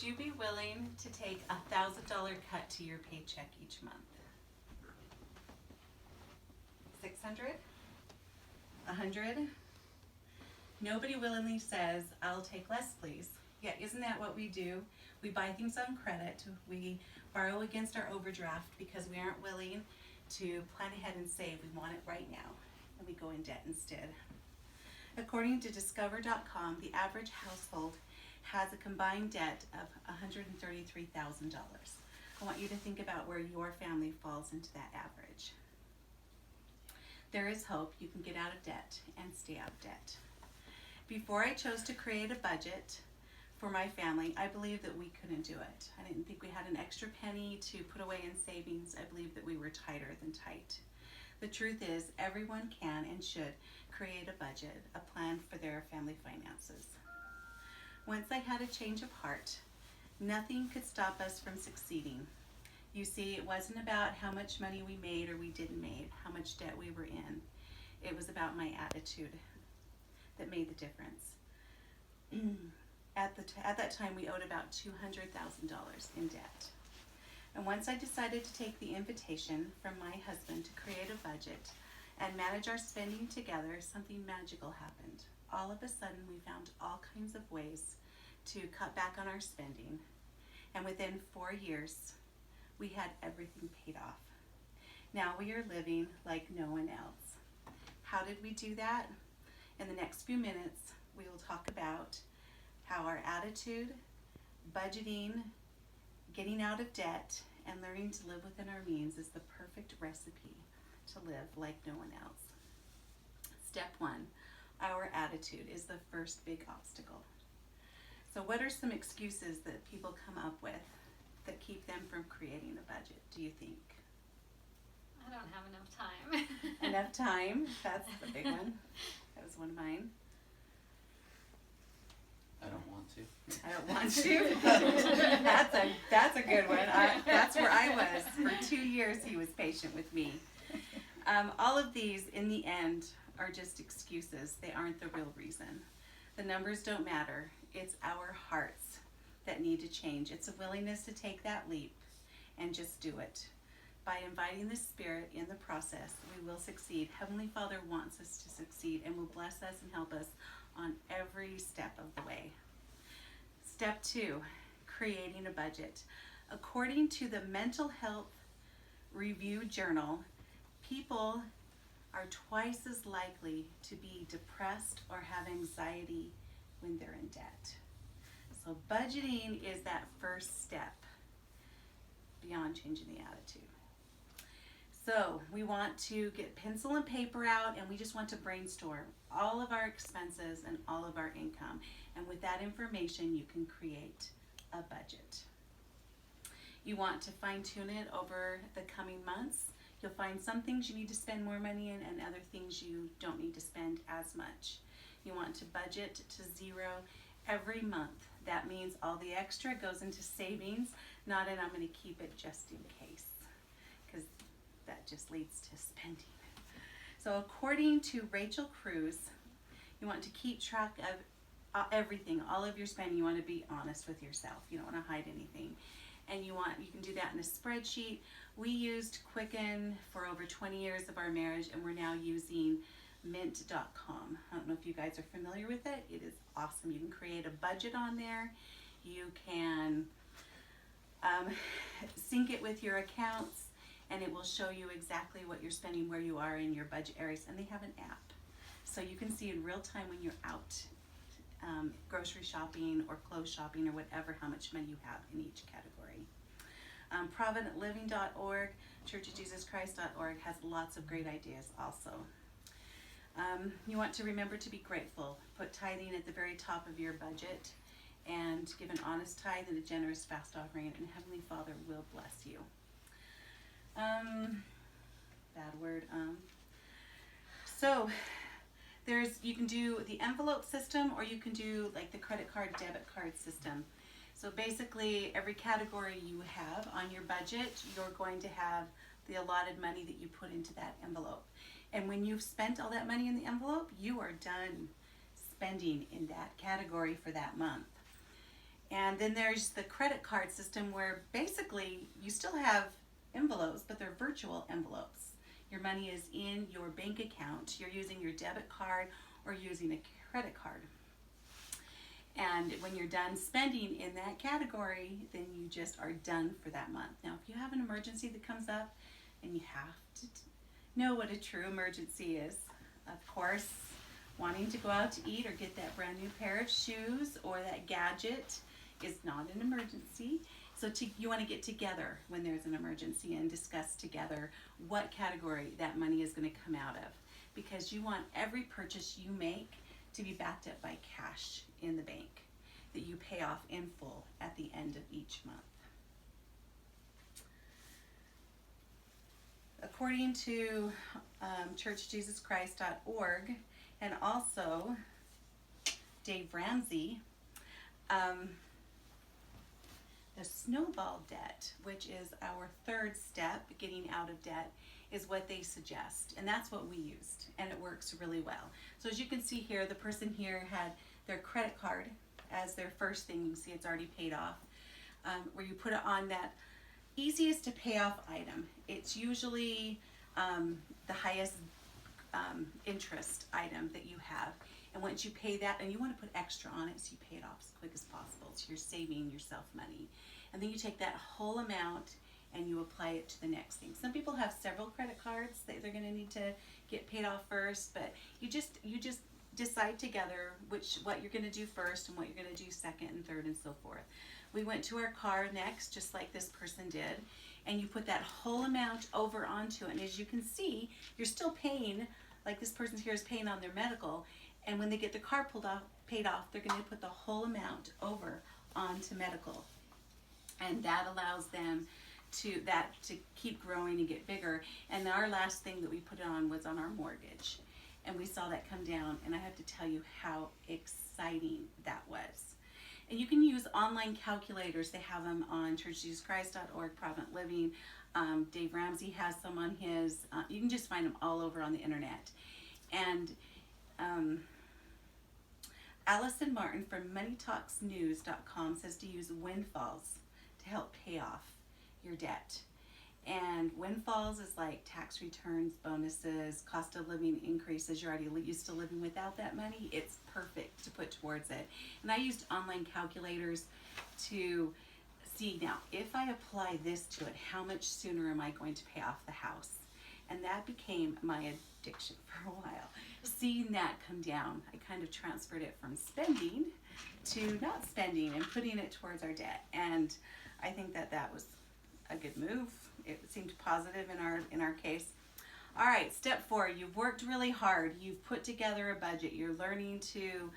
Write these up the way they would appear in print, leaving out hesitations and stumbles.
Would you be willing to take $1,000 cut to your paycheck each month? 600? 100? Nobody willingly says, I'll take less, please. Yeah, isn't that what we do? We buy things on credit. We borrow against our overdraft because we aren't willing to plan ahead and save. We want it right now, and we go in debt instead. According to Discover.com, the average household has a combined debt of $133,000. I want you to think about where your family falls into that average. There is hope. You can get out of debt and stay out of debt. Before I chose to create a budget for my family, I believed that we couldn't do it. I didn't think we had an extra penny to put away in savings. I believed that we were tighter than tight. The truth is, everyone can and should create a budget, a plan for their family finances. Once I had a change of heart, nothing could stop us from succeeding. You see, it wasn't about how much money we made or we didn't make, how much debt we were in. It was about my attitude that made the difference. At that time, we owed about $200,000 in debt. And once I decided to take the invitation from my husband to create a budget and manage our spending together, something magical happened. All of a sudden, we found all kinds of ways to cut back on our spending. And within 4 years, we had everything paid off. Now we are living like no one else. How did we do that? In the next few minutes, we will talk about how our attitude, budgeting, getting out of debt, and learning to live within our means is the perfect recipe to live like no one else. Step 1, our attitude is the first big obstacle. So what are some excuses that people come up with that keep them from creating a budget, do you think? I don't have enough time. Enough time, that's the big one. That was one of mine. I don't want to. I don't want to. That's a good one. That's where I was. For 2 years he was patient with me. All of these in the end are just excuses. They aren't the real reason. The numbers don't matter. It's our hearts that need to change. It's a willingness to take that leap and just do it. By inviting the Spirit in the process, we will succeed. Heavenly Father wants us to succeed and will bless us and help us on every step of the way. Step 2, creating a budget. According to the Mental Health Review Journal, people are twice as likely to be depressed or have anxiety when they're in debt. So budgeting is that first step beyond changing the attitude. So we want to get pencil and paper out, and we just want to brainstorm all of our expenses and all of our income. And with that information, you can create a budget. You want to fine tune it over the coming months. You'll find some things you need to spend more money in and other things you don't need to spend as much. You want to budget to zero every month. That means all the extra goes into savings, not in I'm going to keep it just in case, because that just leads to spending. So according to Rachel Cruz, you want to keep track of everything, all of your spending. You want to be honest with yourself. You don't want to hide anything. And you can do that in a spreadsheet. We used Quicken for over 20 years of our marriage, and we're now using mint.com. I don't know if you guys are familiar with it. It is awesome. You can create a budget on there. You can sync it with your accounts, and it will show you exactly what you're spending, where you are in your budget areas. And they have an app, so you can see in real time when you're out grocery shopping or clothes shopping or whatever, how much money you have in each category. ProvidentLiving.org, churchofjesuschrist.org has lots of great ideas also. You want to remember to be grateful. Put tithing at the very top of your budget and give an honest tithe and a generous fast offering, and Heavenly Father will bless you. Bad word. So you can do the envelope system, or you can do like the credit card, debit card system. So basically every category you have on your budget, you're going to have the allotted money that you put into that envelope. And when you've spent all that money in the envelope, you are done spending in that category for that month. And then there's the credit card system where basically you still have envelopes, but they're virtual envelopes. Your money is in your bank account. You're using your debit card or using a credit card. And when you're done spending in that category, then you just are done for that month. Now, if you have an emergency that comes up and you have to know what a true emergency is, of course, wanting to go out to eat or get that brand new pair of shoes or that gadget is not an emergency. So you want to get together when there's an emergency and discuss together what category that money is going to come out of, because you want every purchase you make to be backed up by cash in the bank that you pay off in full at the end of each month. According to churchjesuschrist.org and also Dave Ramsey, the snowball debt, which is our third step, getting out of debt, is what they suggest. And that's what we used, and it works really well. So as you can see here, the person here had their credit card as their first thing. You can see it's already paid off, where you put it on that easiest to pay off item. It's usually the highest interest item that you have. And once you pay that, and you want to put extra on it so you pay it off as quick as possible, so you're saving yourself money. And then you take that whole amount and you apply it to the next thing. Some people have several credit cards that they're going to need to get paid off first, but you just decide together what you're going to do first and what you're going to do second and third and so forth. We went to our car next, just like this person did, and you put that whole amount over onto it. And as you can see, you're still paying, like this person here is paying on their medical, and when they get the car paid off, they're going to put the whole amount over onto medical. And that allows them to keep growing and get bigger. And our last thing that we put on was on our mortgage. And we saw that come down, and I have to tell you how exciting that was. And you can use online calculators. They have them on churchjesuschrist.org, Provident Living. Dave Ramsey has some on his. You can just find them all over on the internet. And Allison Martin from moneytalksnews.com says to use windfalls to help pay off your debt. And windfalls is like tax returns, bonuses, cost of living increases. You're already used to living without that money. It's perfect to put towards it. And I used online calculators to see, now, if I apply this to it, how much sooner am I going to pay off the house? And that became my addiction for a while. Seeing that come down, I kind of transferred it from spending to not spending and putting it towards our debt. And I think that was a good move. It seemed positive in our case. All right, step 4, you've worked really hard. You've put together a budget. You're learning to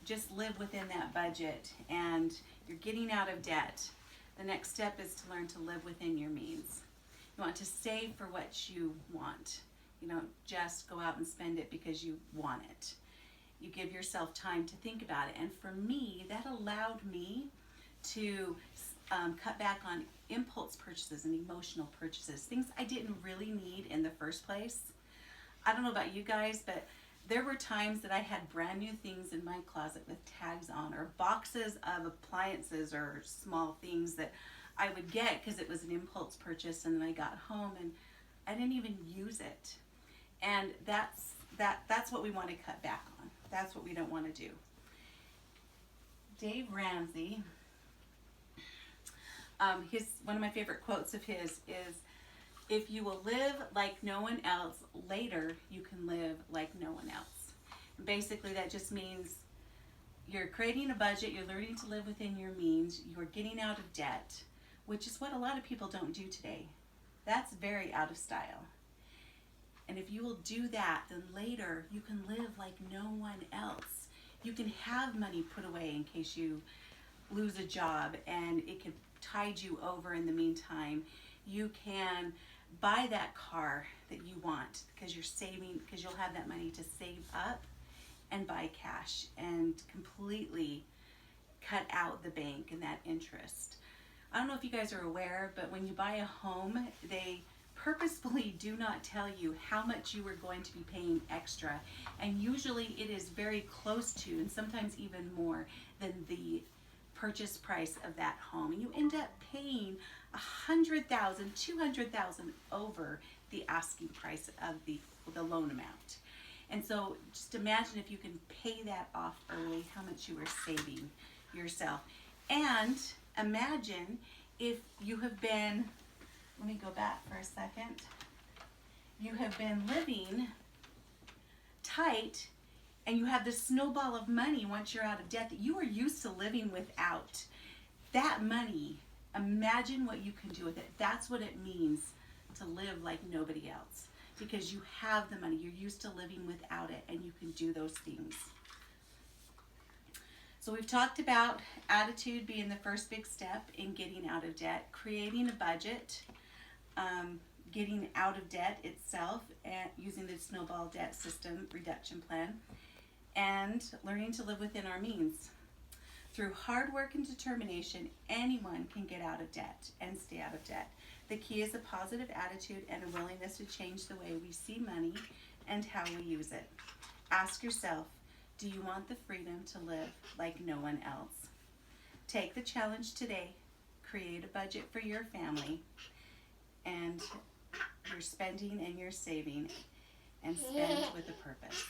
just live within that budget, and you're getting out of debt. The next step is to learn to live within your means. You want to save for what you want. You don't just go out and spend it because you want it. You give yourself time to think about it. And for me, that allowed me to cut back on impulse purchases and emotional purchases, things I didn't really need in the first place. I don't know about you guys, but there were times that I had brand new things in my closet with tags on, or boxes of appliances or small things that I would get because it was an impulse purchase, and then I got home and I didn't even use it. And that's what we want to cut back on. That's what we don't want to do. Dave Ramsey, one of my favorite quotes of his is, "If you will live like no one else, later you can live like no one else." And basically that just means you're creating a budget, you're learning to live within your means, you're getting out of debt, which is what a lot of people don't do today. That's very out of style. And if you will do that, then later you can live like no one else. You can have money put away in case you lose a job and it could tide you over in the meantime. You can buy that car that you want because you're saving, because you'll have that money to save up and buy cash and completely cut out the bank and that interest. I don't know if you guys are aware, but when you buy a home, they purposefully do not tell you how much you are going to be paying extra, and usually it is very close to, and sometimes even more than the purchase price of that home. You end up paying $100,000, $200,000 over the asking price of the loan amount. And so just imagine if you can pay that off early, how much you are saving yourself. And imagine if you have been, let me go back for a second, you have been living tight and you have this snowball of money once you're out of debt that you are used to living without. That money, imagine what you can do with it. That's what it means to live like nobody else, because you have the money. You're used to living without it, and you can do those things. So we've talked about attitude being the first big step in getting out of debt, creating a budget, getting out of debt itself, and using the snowball debt system reduction plan, and learning to live within our means. Through hard work and determination, anyone can get out of debt and stay out of debt. The key is a positive attitude and a willingness to change the way we see money and how we use it. Ask yourself, do you want the freedom to live like no one else? Take the challenge today. Create a budget for your family and your spending and your saving, and spend with a purpose.